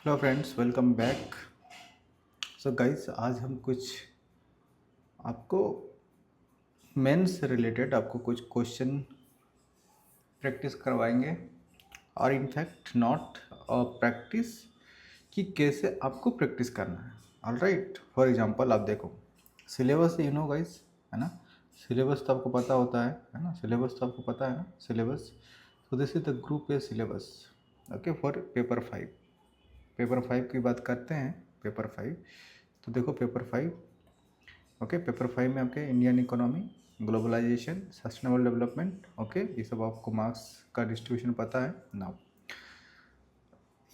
Hello friends, welcome back. So guys, आज हम कुछ आपको मेंस से रिलेटेड आपको कुछ क्वेश्चन प्रैक्टिस करवाएंगे और इनफैक्ट नॉट प्रैक्टिस कि कैसे आपको प्रैक्टिस करना है। ऑल राइट, फॉर एग्जांपल आप देखो सिलेबस, यू नो गाइस, है ना। सिलेबस तो आपको पता होता है ना। सिलेबस तो आपको पता है ना syllabus. So this is the group A syllabus, okay, for paper 5। Paper 5 की बात करते हैं। पेपर 5, तो देखो पेपर 5, ओके। पेपर 5 में आपके Indian economy, globalisation, sustainable development, okay, ये सब आपको मार्क्स का डिस्ट्रीब्यूशन पता है नाउ।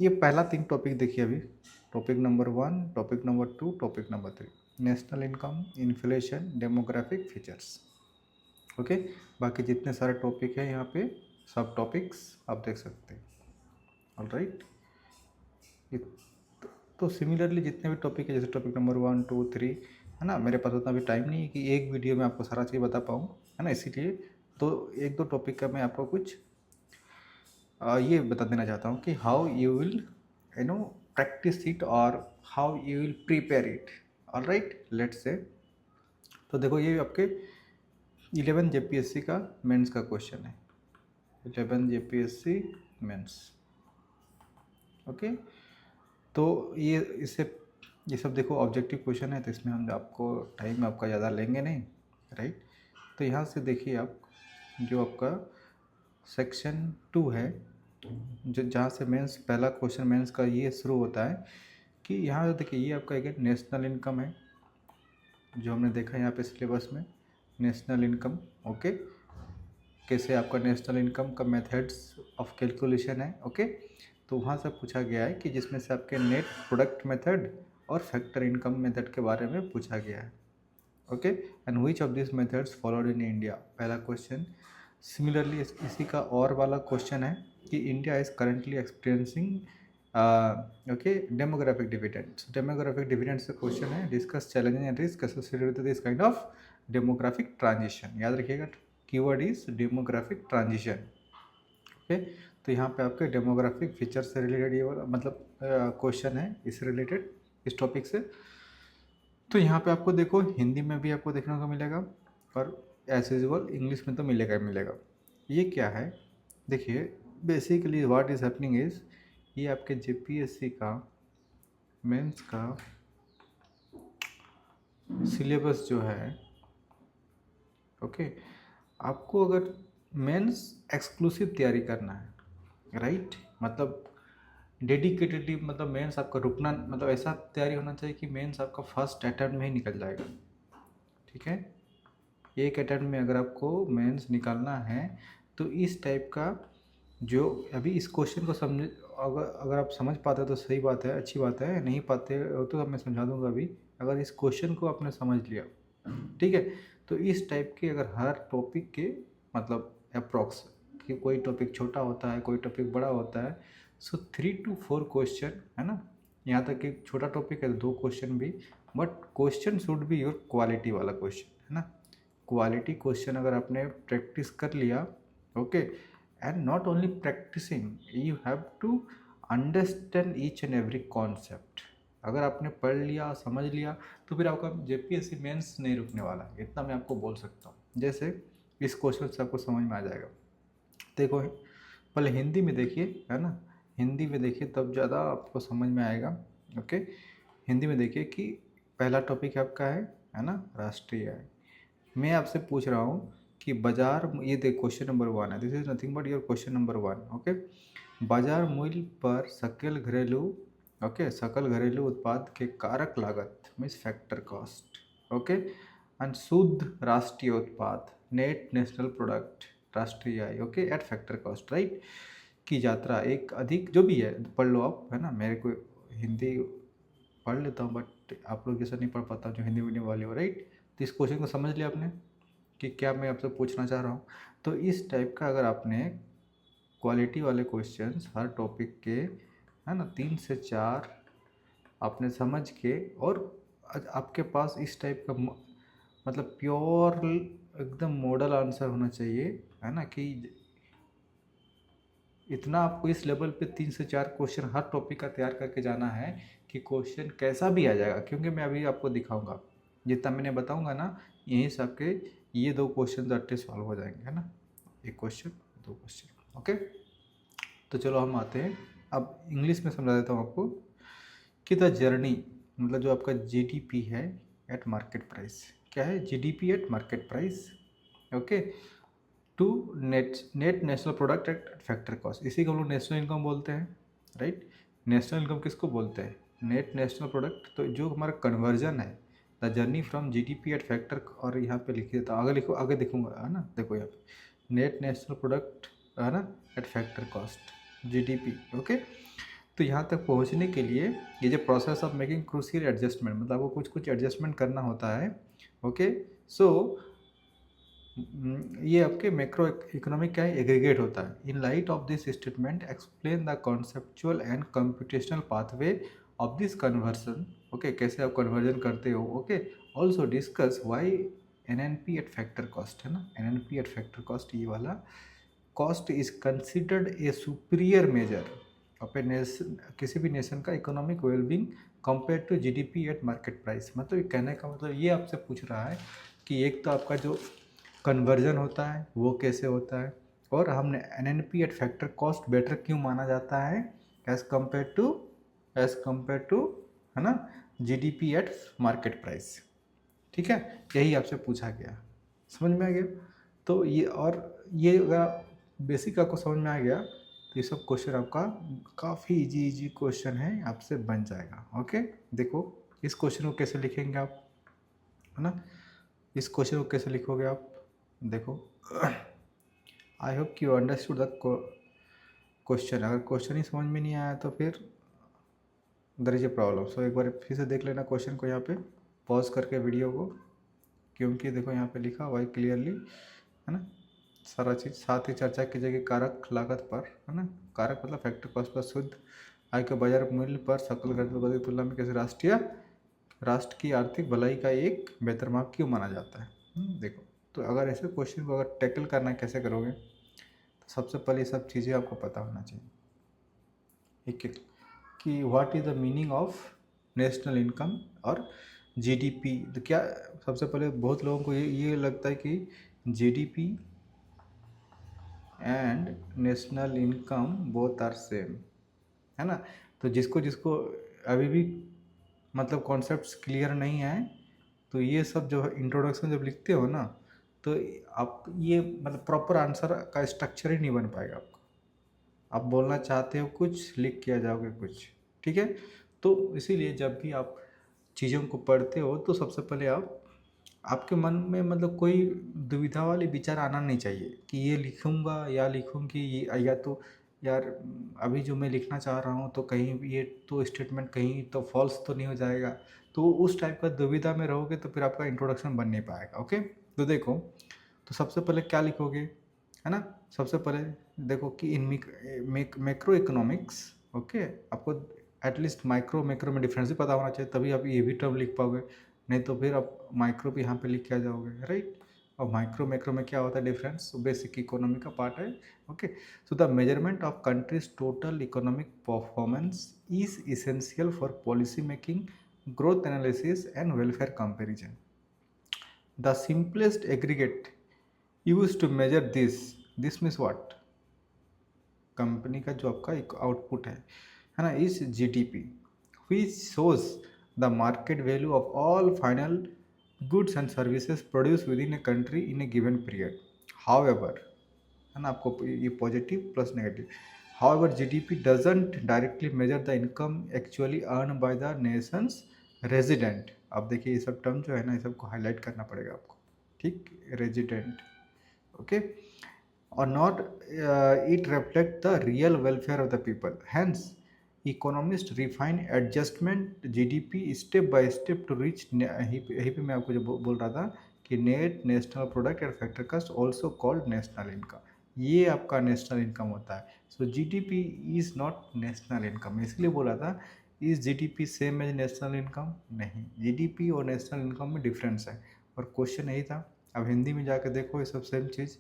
ये पहला 3 टॉपिक देखिए अभी। Topic number 1, topic number 2, topic number 3, national income, inflation, demographic features, okay. बाकी जितने सारे टॉपिक हैं यहाँ पे, सब टॉपिक्स आप देख सकते हैं। ऑल राइट, तो सिमिलरली जितने भी टॉपिक है, जैसे टॉपिक नंबर 1, 2, 3, है ना, मेरे पास उतना भी टाइम नहीं है कि एक वीडियो में आपको सारा चीज़ बता पाऊँ, है ना। इसीलिए तो एक दो टॉपिक का मैं आपको कुछ ये बता देना चाहता हूँ कि how you will practice it और how you will prepare it. All right, let's say, तो देखो ये आपके 11 जेपीएससी का मेंस का क्वेश्चन है। 11 जेपीएससी मेंस, ओके। तो ये सब देखो ऑब्जेक्टिव क्वेश्चन है, तो इसमें हम आपको टाइम आपका ज़्यादा लेंगे नहीं, राइट। तो यहाँ से देखिए आप, जो आपका सेक्शन 2 है, जो जहाँ से मेंस पहला क्वेश्चन मेंस का ये शुरू होता है कि यहाँ से देखिए, ये आपका एक नेशनल इनकम है, जो हमने देखा यहाँ पे सिलेबस में, नेशनल इनकम, ओके। कैसे आपका नेशनल इनकम का मेथड्स ऑफ कैलकुलेशन है, ओके। तो वहाँ से पूछा गया है कि जिसमें से आपके नेट प्रोडक्ट मेथड और फैक्टर इनकम मेथड के बारे में पूछा गया है, okay. And which of this methods followed in India, पहला क्वेश्चन। सिमिलरली इसी का और वाला क्वेश्चन है कि India is currently experiencing, okay, demographic dividends. Demographic dividends का क्वेश्चन है, discuss challenges and risk associated with this kind of demographic transition. याद रखिएगा, keyword is demographic transition, okay. तो यहाँ पे आपके डेमोग्राफिक फीचर से रिलेटेड ये वाला मतलब क्वेश्चन है, इससे रिलेटेड, इस टॉपिक से। तो यहाँ पे आपको देखो हिंदी में भी आपको देखने को मिलेगा, और एज यूजुअल इंग्लिश में तो मिलेगा ही मिलेगा। ये क्या है, देखिए, basically what is happening is, ये आपके जेपीएससी का मेंस का सिलेबस जो है, ओके। आपको अगर मेंस एक्सक्लूसिव तैयारी करना है, राइट, मतलब डेडिकेटेडली, मतलब मेंस आपका रुकना, मतलब ऐसा तैयारी होना चाहिए कि मेंस आपका फर्स्ट अटैम्प्ट में ही निकल जाएगा, ठीक है। एक अटैम्प्ट में अगर आपको मेंस निकालना है, तो इस टाइप का, जो अभी इस क्वेश्चन को समझ, अगर आप समझ पाते हो तो सही बात है, अच्छी बात है। नहीं पाते हो तो मैं समझा दूंगा अभी। अगर इस क्वेश्चन को आपने समझ लिया, ठीक है, तो इस टाइप के अगर हर टॉपिक के, मतलब अप्रॉक्स, कि कोई टॉपिक छोटा होता है, कोई टॉपिक बड़ा होता है, सो 3 to 4 क्वेश्चन, है ना। यहाँ तक कि छोटा टॉपिक है तो 2 क्वेश्चन भी, but question should be your quality वाला क्वेश्चन, है ना। क्वालिटी क्वेश्चन अगर आपने प्रैक्टिस कर लिया, okay, and not only practising, you have to understand each and every concept. अगर आपने पढ़ लिया, समझ लिया, तो फिर आपका जेपीएससी मेंस नहीं रुकने वाला, इतना मैं आपको बोल सकता हूँ। जैसे इस क्वेश्चन से आपको समझ में आ जाएगा। देखो, पहले हिंदी में देखिए, है ना, हिंदी में देखिए तब ज़्यादा आपको समझ में आएगा, ओके। हिंदी में देखिए कि पहला टॉपिक आपका है ना, राष्ट्रीय आय। मैं आपसे पूछ रहा हूँ कि बाजार, ये देख क्वेश्चन नंबर 1 है, this is nothing but your question number 1, okay. बाजार मूल्य पर सकल घरेलू, ओके, सकल घरेलू उत्पाद के कारक लागत, means factor cost, okay. And शुद्ध राष्ट्रीय उत्पाद, नेट नेशनल प्रोडक्ट, राष्ट्रीय आय, okay, at factor cost, right, की यात्रा एक अधिक, जो भी है पढ़ लो आप, है ना। मेरे को हिंदी पढ़ लेता हूँ, बट आप लोग जैसा नहीं पढ़ पाता जो हिंदी मीडियम वाले हो, राइट। तो इस क्वेश्चन को समझ लिया आपने कि क्या मैं आपसे पूछना चाह रहा हूँ। तो इस टाइप का अगर आपने क्वालिटी वाले क्वेश्चंस हर टॉपिक के, है ना, 3 से 4 आपने समझ के, और आपके पास इस टाइप का मतलब प्योर एकदम मॉडल आंसर होना चाहिए, है ना, कि इतना आपको इस लेवल पे 3 से 4 क्वेश्चन हर टॉपिक का तैयार करके जाना है कि क्वेश्चन कैसा भी आ जाएगा, क्योंकि मैं अभी आपको दिखाऊंगा जितना मैंने बताऊंगा ना, यहीं से आपके ये 2 क्वेश्चन डायरेक्टली सॉल्व हो जाएंगे, है ना, एक क्वेश्चन 2 क्वेश्चन। ओके, तो चलो हम आते हैं, अब इंग्लिश में समझा देता हूँ आपको कि द जर्नी, मतलब जो आपका जीडीपी है एट मार्केट प्राइस, क्या है GDP at market price, okay, to net net national product at factor cost, इसी को हम लोग नेशनल इनकम बोलते हैं, राइट। नेशनल इनकम किसको बोलते हैं, नेट नेशनल प्रोडक्ट, तो जो हमारा कन्वर्जन है, the journey from GDP at factor, और यहाँ पे लिख देता हूँ, आगे लिखो, आगे दिखूंगा, है ना, देखो यहाँ पे नेट नेशनल प्रोडक्ट, है ना, eight factor cost GDP, okay. तो यहाँ तक पहुँचने के लिए ये जो process of making crucial adjustment, मतलब आपको कुछ कुछ एडजस्टमेंट करना होता है, ओके। सो ये आपके मैक्रो इकोनॉमिक क्या है, एग्रीगेट होता है। In light of this statement explain the conceptual and computational pathway of this conversion, okay, कैसे आप कन्वर्जन करते हो, okay. Also discuss why NNP at factor cost, है ना, एनएनपी एट फैक्टर कॉस्ट, ये वाला cost is considered a superior measure अपने nation, किसी भी नेशन का economic wellbeing compare to GDP at market price. मतलब ये कहने का मतलब ये आपसे पूछ रहा है कि एक तो आपका जो कन्वर्जन होता है वो कैसे होता है, और हमने NNP at factor cost better क्यों माना जाता है एज कंपेयर टू, है ना, जीडीपी एट मार्केट प्राइस, ठीक है, यही आपसे पूछा गया, समझ में आ गया। तो ये, और ये अगर बेसिक आपको समझ में आ गया तो ये सब क्वेश्चन आपका काफ़ी इजी क्वेश्चन है, आपसे बन जाएगा, ओके। देखो इस क्वेश्चन को कैसे लिखेंगे आप, है ना, इस क्वेश्चन को कैसे लिखोगे आप, देखो I hope you understood the question. अगर क्वेश्चन ही समझ में नहीं आया तो फिर देयर इज ए प्रॉब्लम। सो एक बार फिर से देख लेना क्वेश्चन को, यहाँ पे पॉज करके वीडियो को, क्योंकि देखो यहाँ पे लिखा हुआ है क्लियरली, है ना, सारा चीज़। साथ ही चर्चा की जाएगी कारक लागत पर, है ना, कारक मतलब फैक्टर कॉस्ट पर, शुद्ध आय के बाजार मूल्य पर, सकल घरेलू की तुलना में कैसे राष्ट्र की आर्थिक भलाई का एक बेहतर माप क्यों माना जाता है। देखो, तो अगर ऐसे क्वेश्चन को अगर टैकल करना है कैसे करोगे, तो सबसे पहले सब चीज़ें आपको पता होना चाहिए, एक एक कि what is the meaning of national income और जीडीपी। तो क्या, सबसे पहले बहुत लोगों को ये लगता है कि GDP and national income both are same, है ना। तो जिसको जिसको अभी भी मतलब कॉन्सेप्ट्स क्लियर नहीं है, तो ये सब जो इंट्रोडक्शन जब लिखते हो ना, तो आप ये मतलब प्रॉपर आंसर का स्ट्रक्चर ही नहीं बन पाएगा आपका। आप बोलना चाहते हो कुछ, लिख के आ जाओगे कुछ, ठीक है। तो इसीलिए जब भी आप चीज़ों को पढ़ते हो तो सबसे पहले आपके मन में मतलब कोई दुविधा वाली विचार आना नहीं चाहिए कि ये लिखूँगा या लिखूँगी, या तो यार अभी जो मैं लिखना चाह रहा हूँ तो कहीं ये तो स्टेटमेंट कहीं तो फॉल्स तो नहीं हो जाएगा। तो उस टाइप का दुविधा में रहोगे तो फिर आपका इंट्रोडक्शन बन नहीं पाएगा, ओके। तो देखो, तो सबसे पहले क्या लिखोगे, है ना, सबसे पहले देखो कि इन मैक्रो इकोनॉमिक्स, ओके, आपको एटलीस्ट माइक्रो मैक्रो में डिफरेंस भी पता होना चाहिए, तभी आप ये भी टर्म लिख पाओगे, नहीं तो फिर आप माइक्रो भी यहाँ पे लिख के आ जाओगे, राइट। और माइक्रो मैक्रो में क्या होता है डिफरेंस, बेसिक इकोनॉमी का पार्ट है, okay. So the measurement of country's total economic performance is essential for policy making, growth analysis and welfare comparison. The simplest aggregate use to measure this means what, company का जो आपका एक output है ना, इस GDP which shows the market value of all final goods and services produced within a country in a given period. However, है ना, आपको ये positive plus negative, however GDP doesn't directly measure the income actually earned by the nation's resident. अब देखिए ये सब term जो है ना, ये सबको हाईलाइट करना पड़ेगा आपको, ठीक, resident, okay, or not it reflect the real welfare of the people. Hence, economists refine adjustment GDP step by step to reach, यही पे मैं आपको जो बोल रहा था कि net national product and factor cost also called national income, ये आपका नेशनल इनकम होता है। So GDP is not national income, इसलिए बोला था is GDP same as national income, नहीं, जीडीपी और नेशनल इनकम में डिफरेंस है, और क्वेश्चन यही था। अब हिंदी में जाकर देखो ये सब सेम चीज़,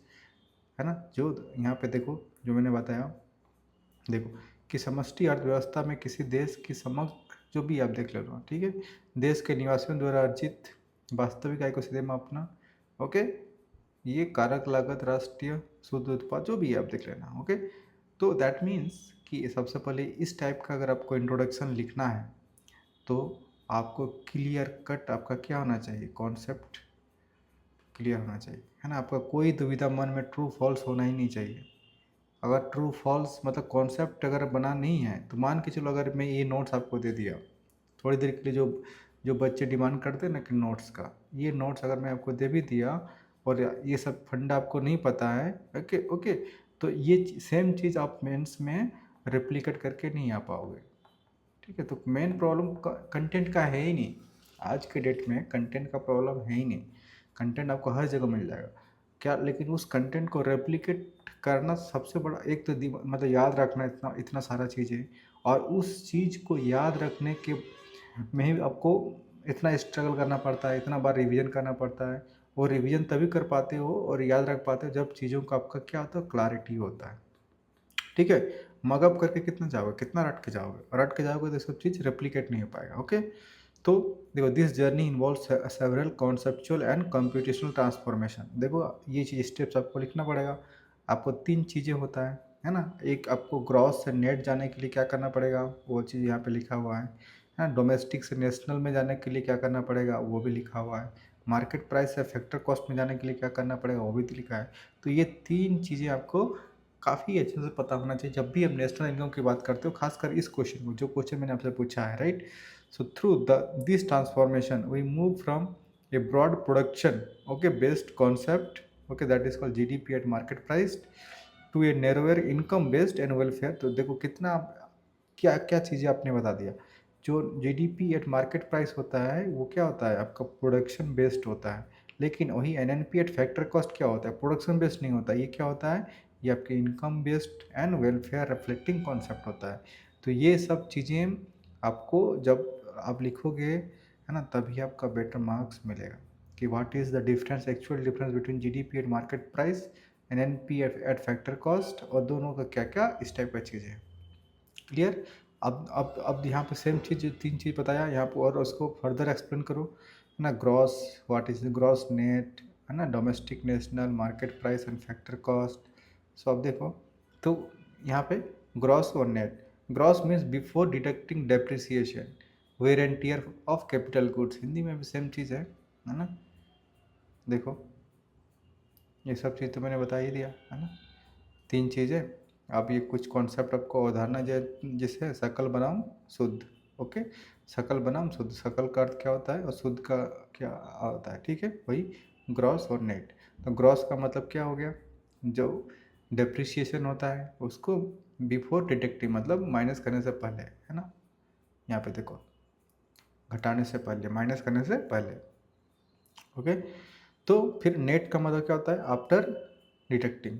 है ना, जो यहाँ पे देखो जो मैंने बताया देखो कि समष्टि अर्थव्यवस्था में किसी देश की समग्र, जो भी आप देख लेना, ठीक है, देश के निवासियों द्वारा अर्जित वास्तविक आय को सीधे मापना। ओके, ये कारक लागत, राष्ट्रीय शुद्ध उत्पाद, जो भी है आप देख लेना। ओके, तो दैट मीन्स कि सबसे पहले इस टाइप का अगर आपको इंट्रोडक्शन लिखना है तो आपको क्लियर कट आपका क्या होना चाहिए, कॉन्सेप्ट क्लियर होना चाहिए, है ना। आपका कोई दुविधा मन में ट्रू फॉल्स होना ही नहीं चाहिए। अगर ट्रू फॉल्स मतलब कॉन्सेप्ट अगर बना नहीं है तो मान के चलो, अगर मैं ये नोट्स आपको दे दिया थोड़ी देर के लिए, जो जो बच्चे डिमांड करते हैं ना कि नोट्स का, ये नोट्स अगर मैं आपको दे भी दिया और ये सब फंडा आपको नहीं पता है, ओके ओके, तो ये सेम चीज़ आप मेंस में रेप्लिकेट करके नहीं आ पाओगे। ठीक है, तो मेन प्रॉब्लम कंटेंट का है ही नहीं। आज के डेट में कंटेंट का प्रॉब्लम है ही नहीं। कंटेंट आपको हर जगह मिल जाएगा क्या, लेकिन उस कंटेंट को रेप्लिकेट करना सबसे बड़ा एक तो मतलब याद रखना इतना इतना सारा चीज़ें, और उस चीज़ को याद रखने के में ही आपको इतना स्ट्रगल करना पड़ता है, इतना बार रिवीजन करना पड़ता है। और रिवीजन तभी कर पाते हो और याद रख पाते हो जब चीज़ों का आपका क्या होता है, क्लैरिटी होता है। ठीक है, मगअप करके कितना जाओगे, कितना रट के जाओगे, रट के जाओगे तो सब चीज़ रेप्लिकेट नहीं हो पाएगा। ओके, तो देखो this journey involve several conceptual and computational transformation. देखो ये चीज़ स्टेप्स आपको लिखना पड़ेगा। आपको 3 चीज़ें होता है ना। एक आपको ग्रॉस से नेट जाने के लिए क्या करना पड़ेगा, वो चीज़ यहाँ पे लिखा हुआ है ना। डोमेस्टिक से नेशनल में जाने के लिए क्या करना पड़ेगा, वो भी लिखा हुआ है। मार्केट प्राइस से फैक्टर कॉस्ट में जाने के लिए क्या करना पड़ेगा, वो भी लिखा है। तो ये 3 चीज़ें आपको काफ़ी अच्छे से पता होना चाहिए जब भी आप नेशनल इनकम की बात करते हो, खासकर इस क्वेश्चन को, जो क्वेश्चन मैंने आपसे पूछा है, right. So through this transformation, we move from a broad production, okay, based concept, okay, that is called GDP at market price, to a narrower income based and welfare। तो देखो कितना क्या क्या चीज़ें आपने बता दिया। जो GDP एट मार्केट प्राइस होता है वो क्या होता है, आपका प्रोडक्शन बेस्ड होता है। लेकिन वही NNP एट फैक्टर कॉस्ट क्या होता है, प्रोडक्शन बेस्ड नहीं होता। ये क्या होता है, ये आपके income based and welfare reflecting concept होता है। तो ये सब चीज़ें आपको जब आप लिखोगे, है ना, तभी आपका बेटर मार्क्स मिलेगा। कि what is the difference, actual difference between GDP at market price and NNP eight factor cost, और दोनों का क्या क्या इस टाइप का चीज़ें। क्लियर। अब यहाँ पे सेम चीज़, 3 चीज़ बताया यहाँ पे, और उसको फर्दर एक्सप्लेन करो, है ना। Gross, what is gross net, है ना, domestic national, market price and factor cost. So अब देखो, तो यहाँ पे ग्रॉस और net. Gross means before deducting depreciation, wear and tear of capital goods. Hindi में भी सेम चीज़ है ना। देखो ये सब चीज़ तो मैंने बता ही दिया, है ना। 3 चीज़ें। अब ये कुछ कॉन्सेप्ट आपको अवधारणा जिससे सकल बनाम शुद्ध। ओके, सकल बनाम शुद्ध, सकल का अर्थ क्या होता है और शुद्ध का क्या होता है, ठीक है, वही ग्रॉस और नेट। तो ग्रॉस का मतलब क्या हो गया, जो डेप्रिसिएशन होता है उसको बिफोर डिडक्टिंग, मतलब माइनस करने से पहले, है ना। यहाँ पे देखो, घटाने से पहले, माइनस करने से पहले। ओके, तो फिर नेट का मतलब क्या होता है, आफ्टर डिडक्टिंग।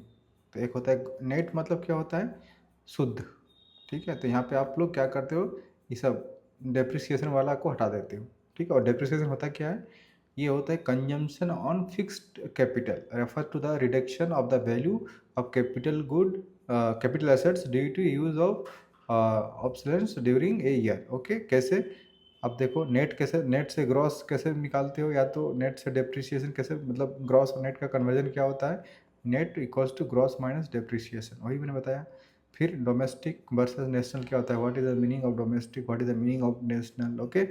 तो एक होता है नेट, मतलब क्या होता है, शुद्ध। ठीक है, तो यहाँ पे आप लोग क्या करते हो, ये सब डेप्रिसिएशन वाला को हटा देते हो। ठीक है, और डेप्रिसिएशन होता क्या है, ये होता है consumption on fixed capital, refer to the reduction of the value of capital good, capital assets due to use of obsolescence during a year. Okay, कैसे, अब देखो नेट कैसे, नेट से ग्रॉस कैसे निकालते हो, या तो नेट से डेप्रिसिएशन कैसे, मतलब ग्रॉस और नेट का कन्वर्जन क्या होता है, net equals to gross minus depreciation, वही मैंने बताया। फिर डोमेस्टिक वर्सेस नेशनल क्या होता है, what is the meaning of domestic, what is the meaning of national. Okay,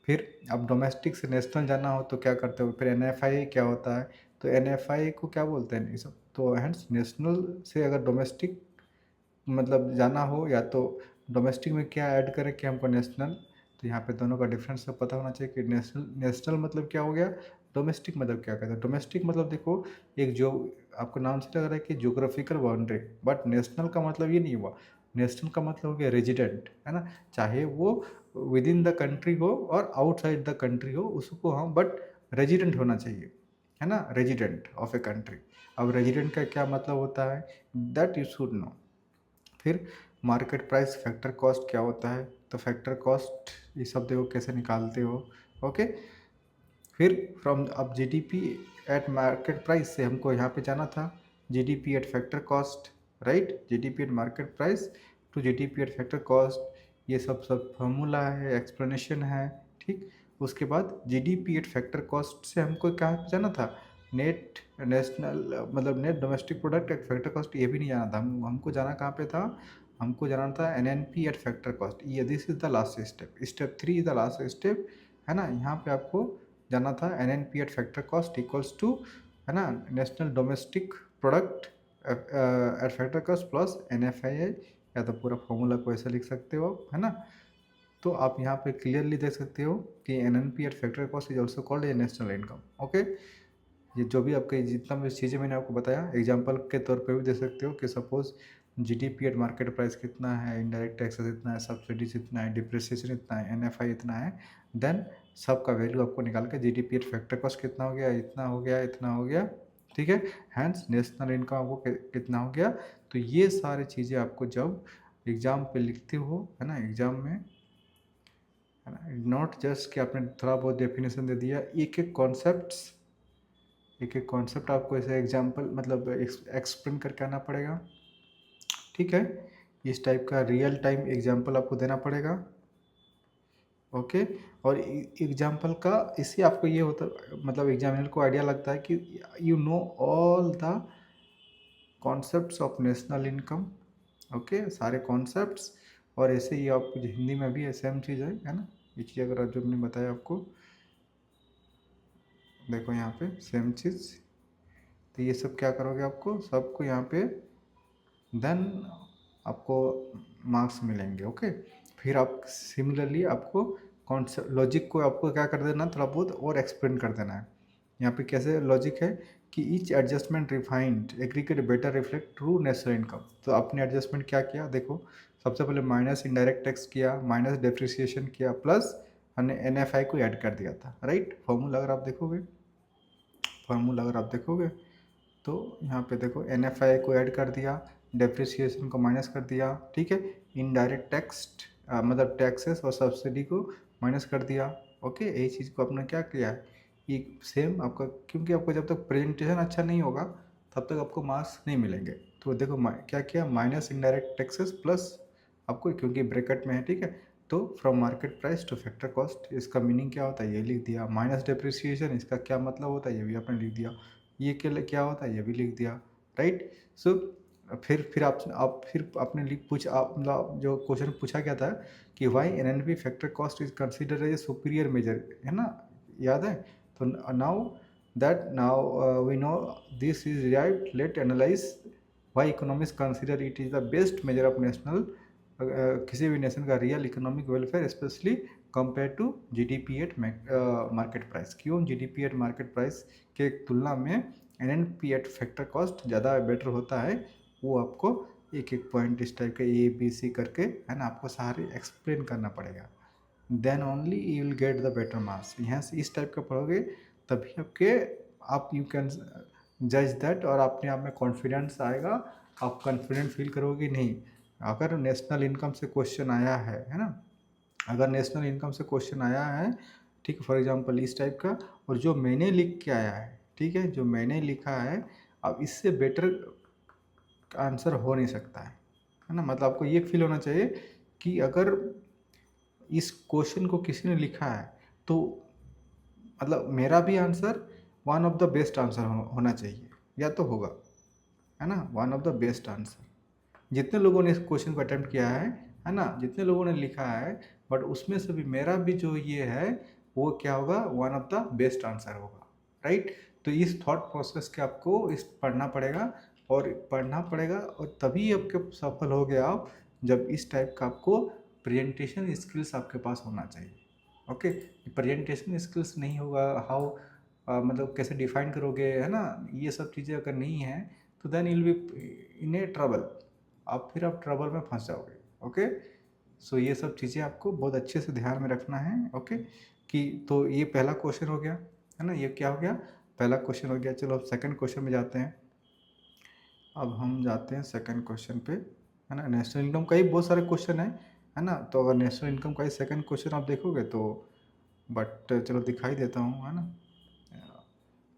फिर अब डोमेस्टिक से नेशनल जाना हो तो क्या करते हो, फिर NFI क्या होता है, तो NFI को क्या बोलते हैं ये सब। तो हैंड्स नेशनल से अगर डोमेस्टिक मतलब जाना हो, या तो डोमेस्टिक में क्या ऐड करें कि हमको नेशनल, तो यहाँ पे दोनों का डिफरेंस तो पता होना चाहिए कि नेशनल, नेशनल मतलब क्या हो गया, डोमेस्टिक मतलब क्या कहते हैं। डोमेस्टिक मतलब देखो, एक जो आपको नाम से लग रहा है कि ज्योग्राफिकल बाउंड्री, बट नेशनल का मतलब ये नहीं हुआ। नेशनल का मतलब हो गया रेजिडेंट, है ना। चाहे वो विद इन द कंट्री हो और आउटसाइड द कंट्री हो, उसको हम बट रेजिडेंट होना चाहिए, है ना, रेजिडेंट ऑफ ए कंट्री। अब रेजिडेंट का क्या मतलब होता है, दैट यू शुड नो। फिर मार्केट प्राइस, फैक्टर कॉस्ट क्या होता है, तो फैक्टर कॉस्ट ये सब देखो कैसे निकालते हो। ओके, फिर फ्रॉम अब GDP एट मार्केट प्राइस से हमको यहाँ पे जाना था GDP at factor cost, right. GDP at market price to GDP at factor cost, ये सब फॉर्मूला है, एक्सप्लेनेशन है, ठीक। उसके बाद जीडीपी एट फैक्टर कॉस्ट से हमको कहाँ जाना था, नेट नेशनल मतलब net domestic product at factor cost, ये भी नहीं जाना था, हमको जाना कहाँ पे था, हमको जाना था एनएनपी एट फैक्टर कॉस्ट। ये this is the last step, step 3 is the last step, है ना। यहाँ पे आपको जाना था NNP at factor cost equals to, है ना, national domestic product at factor cost plus NFI, या तो पूरा फॉर्मूला को ऐसा लिख सकते हो आप, है ना। तो आप यहाँ पे क्लियरली देख सकते हो कि NNP at factor cost is also called a national income. Okay, ये जो भी आपके जितना भी चीज़ें मैंने आपको बताया एग्जांपल के तौर पे भी दे सकते हो कि suppose GDP at market price कितना है, इनडायरेक्ट टैक्सेस इतना है, सब्सिडीज इतना है, डिप्रिसिएशन इतना है, एनएफआई इतना है, देन सबका वैल्यू आपको निकाल के जीडीपी एट फैक्टर कॉस्ट कितना हो गया, इतना हो गया, इतना हो गया, ठीक है। हैंस नेशनल इनकम आपको कितना हो गया। तो ये सारी चीज़ें आपको जब एग्ज़ाम पे लिखते हो, है ना, एग्ज़ाम में, है ना, नॉट जस्ट कि आपने थोड़ा बहुत डेफिनेशन दे दिया, एक एक कॉन्सेप्ट आपको ऐसे एग्जाम्पल मतलब एक्सप्लेन करके आना पड़ेगा, ठीक है। इस टाइप का रियल टाइम एग्जाम्पल आपको देना पड़ेगा, ओके। और एग्जाम्पल का इससे आपको ये होता मतलब एग्जामिनर को आइडिया लगता है कि you know all the concepts of national income, okay, सारे कॉन्सेप्ट्स। और ऐसे ही आप हिंदी में भी सेम चीज़ है ना, ये चीज़ अगर जो मैंने बताया आपको, देखो यहाँ पे सेम चीज़, तो ये सब क्या करोगे, आपको सबको यहाँ पे देन आपको मार्क्स मिलेंगे, ओके। फिर आप सिमिलरली आपको कॉन्सेप्ट लॉजिक को आपको क्या कर देना, थोड़ा बहुत और एक्सप्लेन कर देना है। यहाँ पे कैसे लॉजिक है कि each adjustment refined aggregate better reflect true national income. तो आपने एडजस्टमेंट क्या किया, देखो सबसे पहले माइनस इनडायरेक्ट टैक्स किया, माइनस डेप्रिसिएशन किया, प्लस हमने एनएफआई को ऐड कर दिया था, राइट। फार्मूला अगर आप देखोगे तो यहाँ पे देखो एनएफआई को ऐड कर दिया, डेप्रिसिएशन को माइनस कर दिया, ठीक है। इनडायरेक्ट टैक्स मतलब टैक्सेस और सब्सिडी को माइनस कर दिया, ओके। यही चीज़ को आपने क्या किया है, ये सेम आपका, क्योंकि आपको जब तक प्रेजेंटेशन अच्छा नहीं होगा तब तक आपको मार्क्स नहीं मिलेंगे। तो देखो क्या किया, माइनस इनडायरेक्ट टैक्सेस प्लस आपको, क्योंकि ब्रैकेट में है, ठीक है। तो from market price two factor cost, इसका मीनिंग क्या होता है ये लिख दिया। माइनस डेप्रिसिएशन, इसका क्या मतलब होता है ये भी आपने लिख दिया। ये क्या होता है ये भी लिख दिया, राइट। सो फिर आप फिर आपने लिख पूछ आप मतलब जो क्वेश्चन पूछा गया था कि why NNP factor cost is consider as a superior measure, है ना, याद है। तो now we know this is derived, let analyse why economics consider it is the best measure of national, किसी भी नेशन का real economic welfare specially compare to GDP at market price. क्यों GDP at market price के तुलना में NNP at factor cost ज़्यादा better होता है, वो आपको एक एक पॉइंट इस टाइप के ABC करके, है ना, आपको सारे एक्सप्लेन करना पड़ेगा। Then only you will get the better marks. यहाँ से इस टाइप का पढ़ोगे तभी आप यू कैन जज दैट, और अपने आप में कॉन्फिडेंस आएगा, आप कॉन्फिडेंट फील करोगे। नहीं, अगर नेशनल इनकम से क्वेश्चन आया है ना, अगर नेशनल इनकम से क्वेश्चन आया है, ठीक है, फॉर एग्जांपल इस टाइप का, और जो मैंने लिख के आया है, ठीक है, जो मैंने लिखा है, अब इससे बेटर आंसर हो नहीं सकता है ना। मतलब आपको ये फील होना चाहिए कि अगर इस क्वेश्चन को किसी ने लिखा है तो मतलब मेरा भी answer one of the best answer होना चाहिए, या तो होगा, है ना, one of the best answer. जितने लोगों ने इस क्वेश्चन को अटेम्प्ट किया है ना, जितने लोगों ने लिखा है, बट उसमें से भी मेरा भी जो ये है वो क्या होगा, one of the best answer होगा, राइट। तो इस थॉट प्रोसेस के आपको इस पढ़ना पड़ेगा और तभी आपके सफल हो गया आप, जब इस टाइप का आपको प्रेजेंटेशन स्किल्स आपके पास होना चाहिए, ओके। प्रेजेंटेशन स्किल्स नहीं होगा, हाउ मतलब कैसे डिफाइन करोगे, है ना, ये सब चीज़ें अगर नहीं है तो then will be in a trouble, आप ट्रबल में फंस जाओगे, ओके। सो ये सब चीज़ें आपको बहुत अच्छे से ध्यान में रखना है, ओके। कि तो ये पहला क्वेश्चन हो गया, है ना, ये क्या हो गया, पहला क्वेश्चन हो गया। चलो अब सेकंड क्वेश्चन में जाते हैं। अब हम जाते हैं सेकंड क्वेश्चन पे, है ना। नेशनल इनकम का ही बहुत सारे क्वेश्चन है ना। तो अगर नेशनल इनकम का ही सेकंड क्वेश्चन आप देखोगे तो, बट चलो दिखाई देता हूँ, है ना।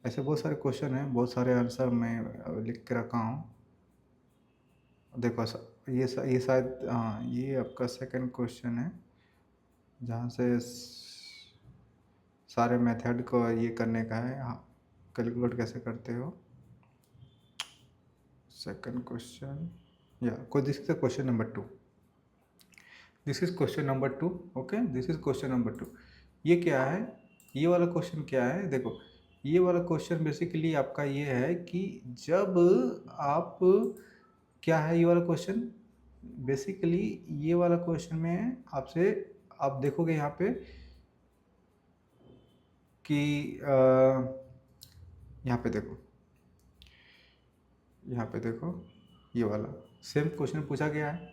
ऐसे बहुत सारे क्वेश्चन हैं, बहुत सारे आंसर मैं लिख के रखा हूँ। देखो ये शायद हाँ, ये आपका सेकंड क्वेश्चन है, जहाँ से सारे मेथड को ये करने का है। हाँ, कैलकुलेट कैसे करते हो। सेकंड क्वेश्चन, या कोई this is question number 2, this is question number 2। Okay, this is question number 2। ये क्या है, ये वाला क्वेश्चन क्या है, देखो ये वाला क्वेश्चन बेसिकली आपका ये है कि जब आप, क्या है ये वाला क्वेश्चन, बेसिकली ये वाला क्वेश्चन में आपसे, आप देखोगे यहाँ पे कि यहाँ पे देखो, यहाँ पे देखो, ये वाला सेम क्वेश्चन पूछा गया है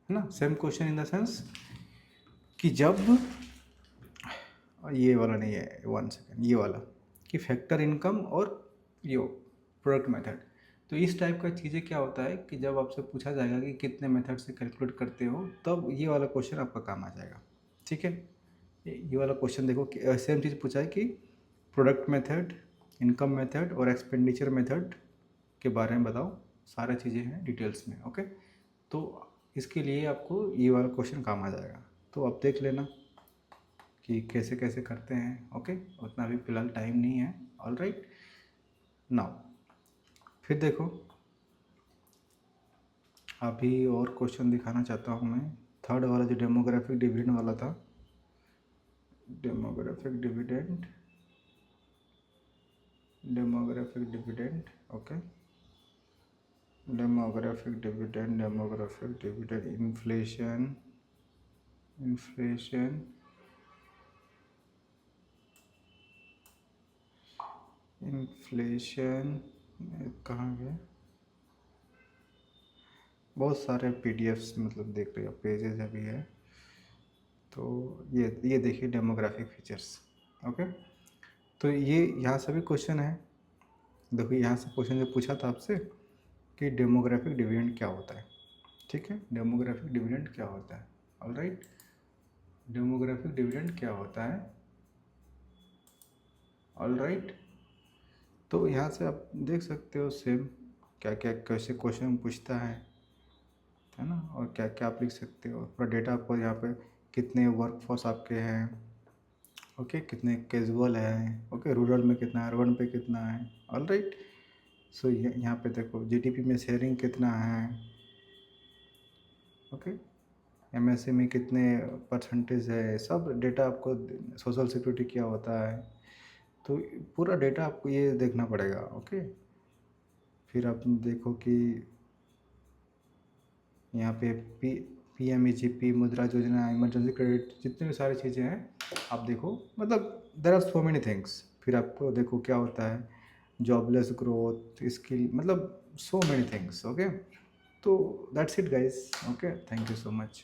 ना, same question in the sense कि जब, ये वाला नहीं है, 1 सेकेंड, ये वाला कि फैक्टर इनकम और यो प्रोडक्ट मेथड। तो इस टाइप का चीज़ें क्या होता है कि जब आपसे पूछा जाएगा कि कितने मेथड से कैलकुलेट करते हो, तब ये वाला क्वेश्चन आपका काम आ जाएगा। ठीक है, ये वाला क्वेश्चन देखो, सेम चीज़ पूछा है कि प्रोडक्ट मेथड, इनकम मेथड और एक्सपेंडिचर मेथड के बारे में बताओ, सारी चीज़ें हैं डिटेल्स में। ओके, तो इसके लिए आपको ये वाला क्वेश्चन काम आ जाएगा, तो आप देख लेना कि कैसे कैसे करते हैं। ओके, उतना भी फ़िलहाल टाइम नहीं है। ऑल राइट, नाउ फिर देखो, अभी और क्वेश्चन दिखाना चाहता हूँ मैं। थर्ड वाला जो डेमोग्राफिक डिविडेंड वाला था, demographic dividend, demographic dividend, okay, demographic dividend, demographic dividend, inflation, inflation, inflation कहाँ गए, बहुत सारे पीडीएफ्स मतलब देख रहे हो, पेजेस अभी है। तो ये देखिए डेमोग्राफिक फीचर्स। ओके, तो ये यहाँ से भी क्वेश्चन है, देखो यहाँ से क्वेश्चन जो पूछा था आपसे कि डेमोग्राफिक डिविडेंड क्या होता है। ठीक है, डेमोग्राफिक डिविडेंड क्या होता है। ऑल राइट, डेमोग्राफिक डिविडेंड क्या होता है। ऑल राइट, तो यहाँ से आप देख सकते हो सेम क्या क्या कैसे क्वेश्चन पूछता है ना, और क्या क्या आप लिख सकते हो। पूरा डेटा आपको यहाँ पे, कितने वर्कफोर्स आपके हैं, ओके, कितने कैजुअल हैं, ओके, रूरल में कितना है, अर्बन पे कितना है। ऑल राइट, सो यहाँ पे देखो जीडीपी में शेयरिंग कितना है, ओके, एमएससी में कितने परसेंटेज है, सब डेटा आपको, सोशल सिक्योरिटी क्या होता है, तो पूरा डेटा आपको ये देखना पड़ेगा। ओके, फिर आप देखो कि यहाँ पे पीएमईजीपी, मुद्रा योजना, इमरजेंसी क्रेडिट, जितने भी सारी चीज़ें हैं आप देखो, मतलब there are so many things. फिर आपको देखो क्या होता है, जॉबलेस ग्रोथ, स्किल, मतलब सो मेनी थिंग्स। ओके, तो that's it guys. Okay, thank you so much.